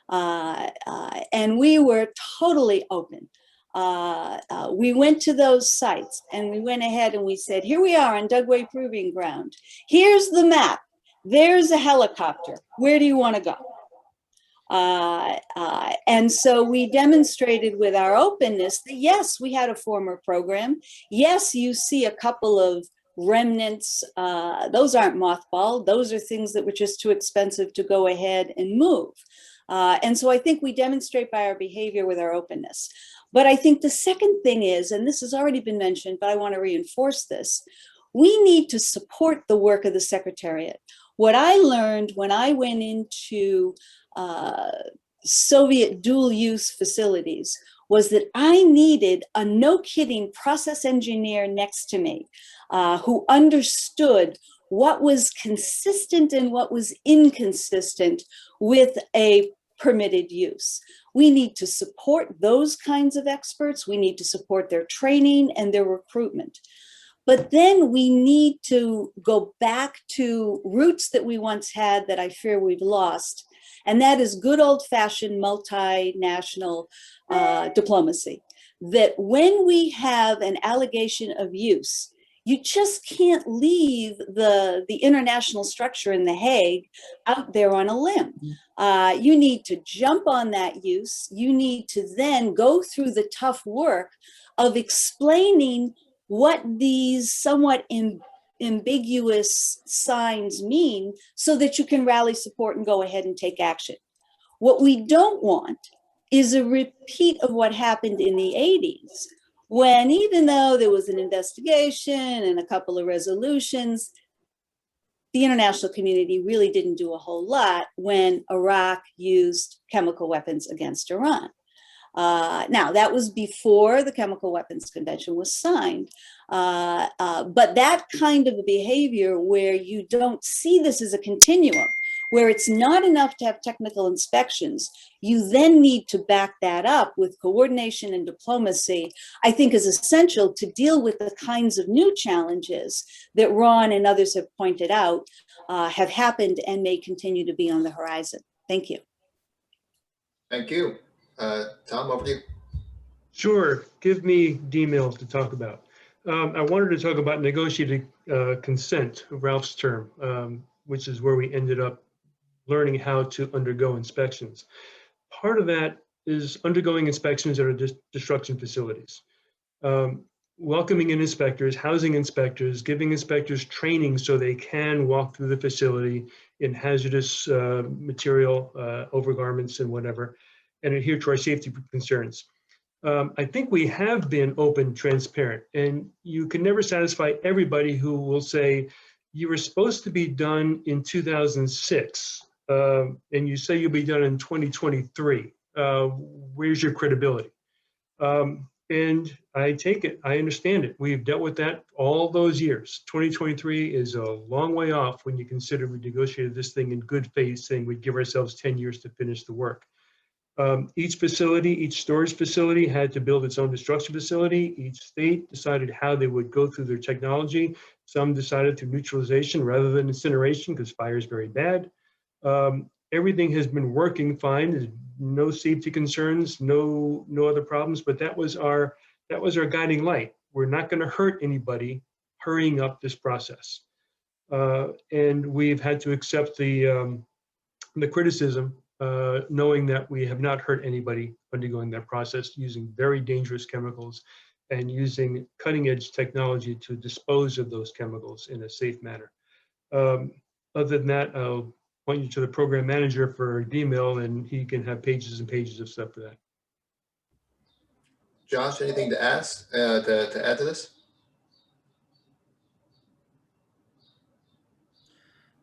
And we were totally open. We went to those sites and we went ahead and we said, here we are on Dugway Proving Ground. Here's the map. There's a helicopter. Where do you want to go? And so we demonstrated with our openness that yes, we had a former program. Yes, you see a couple of remnants. Those aren't mothballed. Those are things that were just too expensive to go ahead and move. And so I think we demonstrate by our behavior with our openness. But I think the second thing is, and this has already been mentioned, but I want to reinforce this, we need to support the work of the Secretariat. What I learned when I went into Soviet dual-use facilities was that I needed a no-kidding process engineer next to me who understood what was consistent and what was inconsistent with a permitted use. We need to support those kinds of experts. We need to support their training and their recruitment. But then we need to go back to roots that we once had that I fear we've lost. And that is good old-fashioned multinational diplomacy. That when we have an allegation of use, you just can't leave the international structure in The Hague out there on a limb. You need to jump on that use. You need to then go through the tough work of explaining what these somewhat ambiguous signs mean so that you can rally support and go ahead and take action. What we don't want is a repeat of what happened in the 80s, when even though there was an investigation and a couple of resolutions, the international community really didn't do a whole lot when Iraq used chemical weapons against Iran. Now, that was before the Chemical Weapons Convention was signed. But that kind of behavior where you don't see this as a continuum, where it's not enough to have technical inspections, you then need to back that up with coordination and diplomacy, I think is essential to deal with the kinds of new challenges that Ron and others have pointed out have happened and may continue to be on the horizon. Thank you. Thank you. Tom, over to you. Sure, give me D-mails to talk about. I wanted to talk about negotiated consent, Ralph's term, which is where we ended up learning how to undergo inspections. Part of that is undergoing inspections at our destruction facilities. Welcoming in inspectors, housing inspectors, giving inspectors training so they can walk through the facility in hazardous material, overgarments and whatever, and adhere to our safety concerns. I think we have been open, transparent, and you can never satisfy everybody who will say, you were supposed to be done in 2006, and you say you'll be done in 2023. Where's your credibility? And I take it, I understand it. We've dealt with that all those years. 2023 is a long way off when you consider we negotiated this thing in good faith, saying we'd give ourselves 10 years to finish the work. Each facility, each storage facility had to build its own destruction facility. Each state decided how they would go through their technology. Some decided through neutralization rather than incineration because fire is very bad. Everything has been working fine. There's no safety concerns, no other problems, but that was our guiding light. We're not going to hurt anybody hurrying up this process. And we've had to accept the criticism, knowing that we have not hurt anybody undergoing that process, using very dangerous chemicals and using cutting edge technology to dispose of those chemicals in a safe manner. Other than that, I'll point you to the program manager for D-mail, and he can have pages and pages of stuff for that. Josh, anything to ask, to add to this?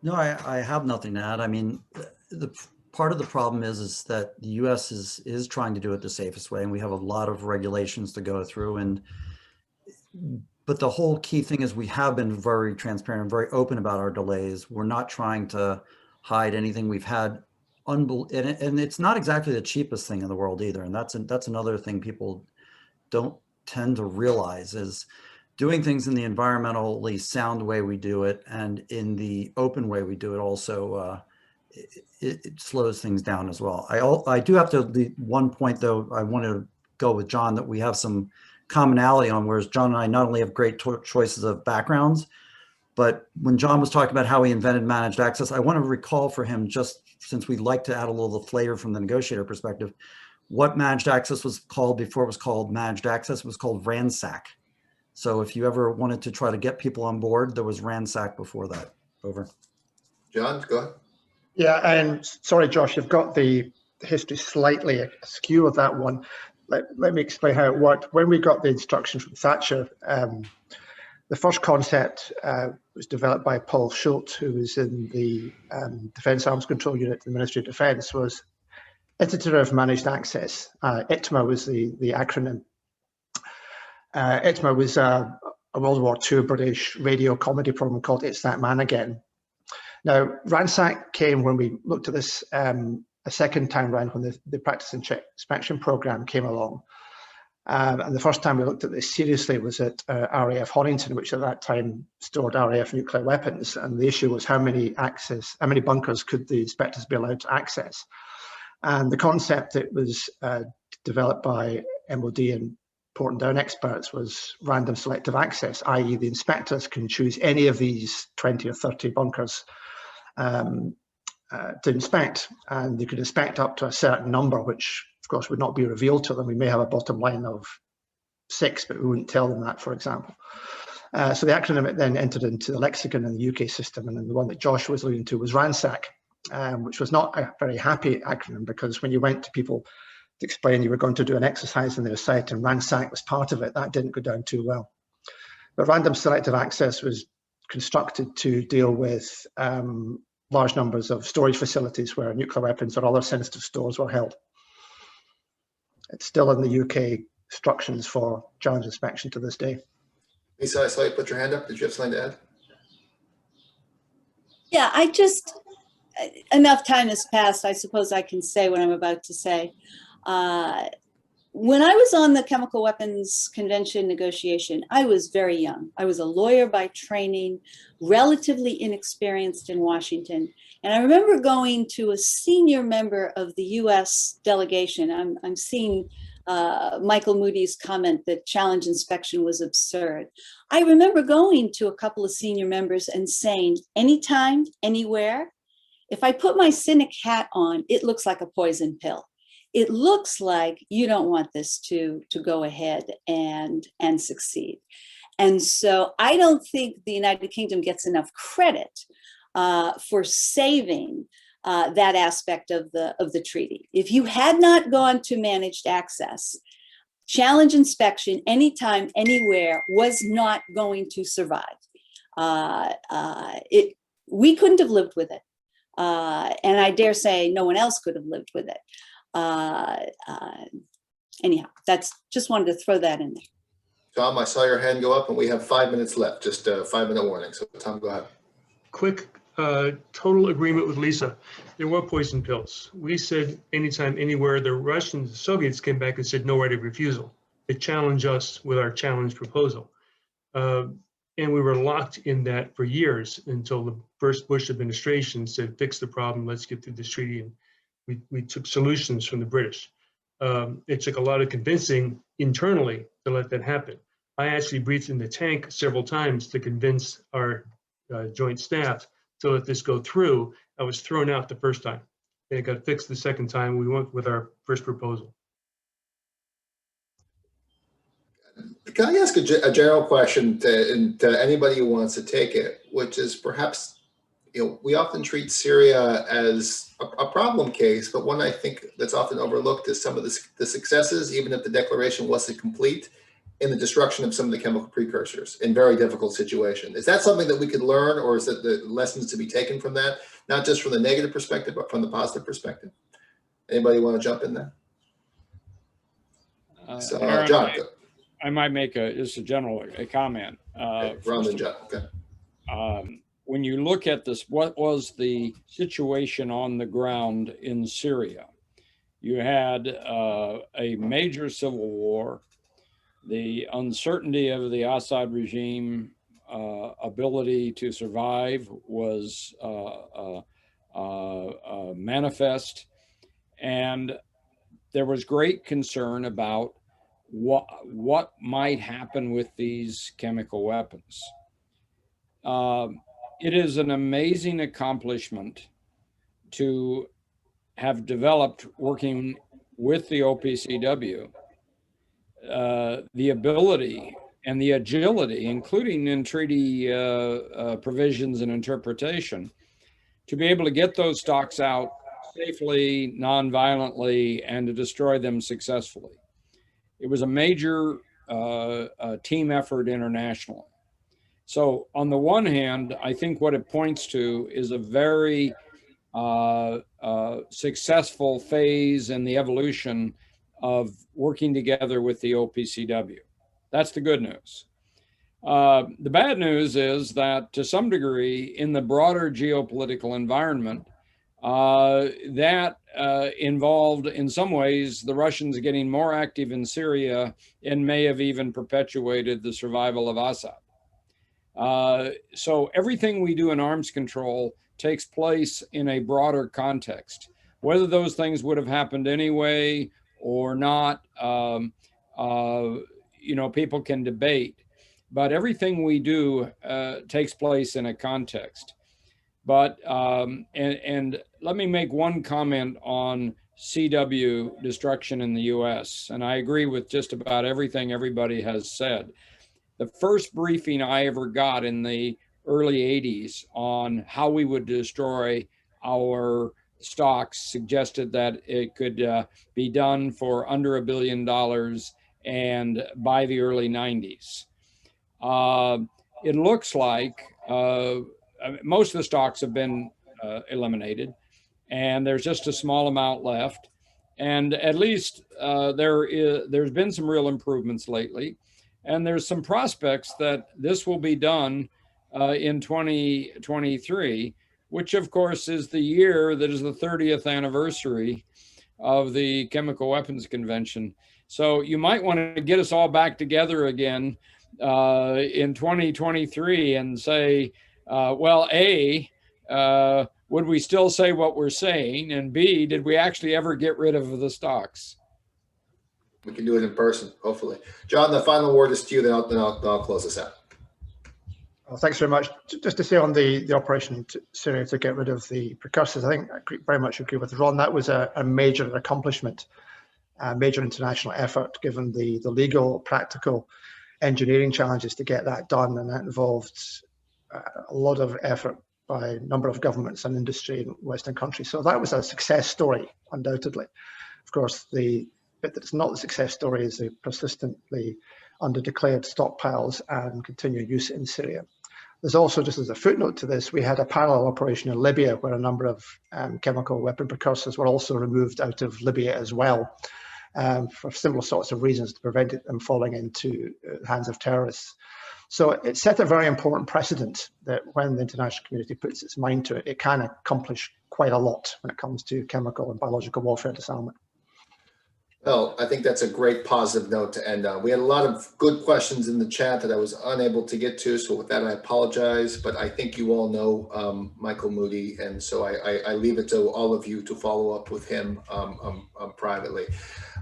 No, I have nothing to add. I mean, the part of the problem is that the U.S. is trying to do it the safest way, and we have a lot of regulations to go through. But the whole key thing is we have been very transparent and very open about our delays. We're not trying to hide anything. We've had and it's not exactly the cheapest thing in the world either. And that's another thing people don't tend to realize is doing things in the environmentally sound way we do it and in the open way we do it also it slows things down as well. I do have to, the one point though, I want to go with John that we have some commonality on, whereas John and I not only have great choices of backgrounds, but when John was talking about how he invented managed access, I want to recall for him, just since we like to add a little flavor from the negotiator perspective, what managed access was called before it was called managed access. It was called ransack. So if you ever wanted to try to get people on board, there was ransack before that. Over. John, go ahead. Yeah, and sorry, Josh, you've got the history slightly askew of that one. Let me explain how it worked. When we got the instructions from Thatcher, the first concept was developed by Paul Schultz, who was in the Defence Arms Control Unit of the Ministry of Defence, was Iterative Managed Access. ITMA was the acronym. ITMA was a World War II British radio comedy program called It's That Man Again. Now, ransack came when we looked at this a second time round when the practice and inspection program came along. And the first time we looked at this seriously was at RAF Horrington, which at that time stored RAF nuclear weapons. And the issue was how many bunkers could the inspectors be allowed to access? And the concept that was developed by MOD and Port and Down experts was random selective access, i.e. the inspectors can choose any of these 20 or 30 bunkers to inspect, and they could inspect up to a certain number, which of course would not be revealed to them. We may have a bottom line of 6, but we wouldn't tell them that, for example. So the acronym then entered into the lexicon in the UK system, and then the one that Josh was alluding to was ransack, which was not a very happy acronym, because when you went to people to explain you were going to do an exercise in their site and ransack was part of it, that didn't go down too well. But random selective access was constructed to deal with large numbers of storage facilities where nuclear weapons or other sensitive stores were held. It's still in the UK instructions for challenge inspection to this day. Lisa, I saw you put your hand up. Did you have something to add? Yeah, enough time has passed. I suppose I can say what I'm about to say. When I was on the Chemical Weapons Convention negotiation, I was very young. I was a lawyer by training, relatively inexperienced in Washington. And I remember going to a senior member of the US delegation. I'm seeing Michael Moody's comment that challenge inspection was absurd. I remember going to a couple of senior members and saying, anytime, anywhere, if I put my cynic hat on, it looks like a poison pill. It looks like you don't want this to go ahead and succeed. And so I don't think the United Kingdom gets enough credit for saving that aspect of the treaty. If you had not gone to managed access, challenge inspection anytime, anywhere was not going to survive. We couldn't have lived with it. And I dare say no one else could have lived with it. Anyhow, just wanted to throw that in there. Tom, I saw your hand go up and we have 5 minutes left, just a 5-minute warning. So Tom, go ahead. Quick, total agreement with Lisa. There were poison pills. We said anytime, anywhere. The Russians, the Soviets came back and said no right of refusal. They challenged us with our challenge proposal. And we were locked in that for years until the first Bush administration said, fix the problem, let's get through this treaty. And we took solutions from the British. It took a lot of convincing internally to let that happen. I actually breathed in the tank several times to convince our joint staff to let this go through. I was thrown out the first time. It got fixed the second time. We went with our first proposal. Can I ask a general question to anybody who wants to take it, which is perhaps, we often treat Syria as a problem case, but one I think that's often overlooked is some of the successes, even if the declaration wasn't complete. in the destruction of some of the chemical precursors in very difficult situations. Is that something that we could learn, or is it the lessons to be taken from that, not just from the negative perspective, but from the positive perspective? Anybody want to jump in there? Aaron, John, I might make just a general comment. Ron and John, okay. When you look at this, what was the situation on the ground in Syria? You had a major civil war. The uncertainty of the Assad regime ability to survive was manifest, and there was great concern about what might happen with these chemical weapons. It is an amazing accomplishment to have developed, working with the OPCW, the ability and the agility, including in treaty provisions and interpretation, to be able to get those stocks out safely, non-violently, and to destroy them successfully. It was a major team effort internationally. So on the one hand, I think what it points to is a very successful phase in the evolution of working together with the OPCW. That's the good news. The bad news is that to some degree in the broader geopolitical environment, that involved in some ways the Russians getting more active in Syria and may have even perpetuated the survival of Assad. So everything we do in arms control takes place in a broader context. Whether those things would have happened anyway or not, you know, people can debate, but everything we do takes place in a context. But, and let me make one comment on CW destruction in the US, and I agree with just about everything everybody has said. The first briefing I ever got in the early 80s on how we would destroy our stocks suggested that it could be done for under $1 billion and by the early 90s. It looks like most of the stocks have been eliminated, and there's just a small amount left. And at least there's been some real improvements lately. And there's some prospects that this will be done in 2023, which of course is the year that is the 30th anniversary of the Chemical Weapons Convention. So you might want to get us all back together again in 2023 and say, well, A, would we still say what we're saying? And B, did we actually ever get rid of the stocks? We can do it in person, hopefully. John, the final word is to you, then I'll close this out. Well, thanks very much. Just to say on the operation in Syria to get rid of the precursors, I think I very much agree with Ron. That was a major accomplishment, a major international effort, given the legal, practical, engineering challenges to get that done. And that involved a lot of effort by a number of governments and industry in Western countries. So that was a success story, undoubtedly. Of course, the bit that's not the success story is the persistently under-declared stockpiles and continued use in Syria. There's also, just as a footnote to this, we had a parallel operation in Libya where a number of chemical weapon precursors were also removed out of Libya as well, for similar sorts of reasons to prevent them falling into the hands of terrorists. So it set a very important precedent that when the international community puts its mind to it, it can accomplish quite a lot when it comes to chemical and biological warfare disarmament. Well, I think that's a great positive note to end on. We had a lot of good questions in the chat that I was unable to get to. So with that, I apologize, but I think you all know Michael Moody. And so I leave it to all of you to follow up with him privately.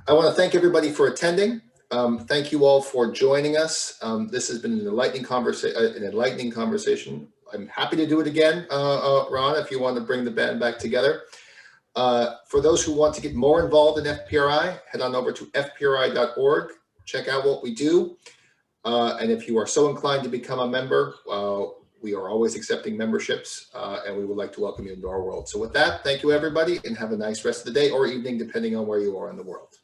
I want to thank everybody for attending. Thank you all for joining us. This has been an enlightening conversation. I'm happy to do it again, Ron, if you want to bring the band back together. For those who want to get more involved in FPRI, head on over to fpri.org, check out what we do. And if you are so inclined to become a member, we are always accepting memberships, and we would like to welcome you into our world. So with that, thank you everybody, and have a nice rest of the day or evening, depending on where you are in the world.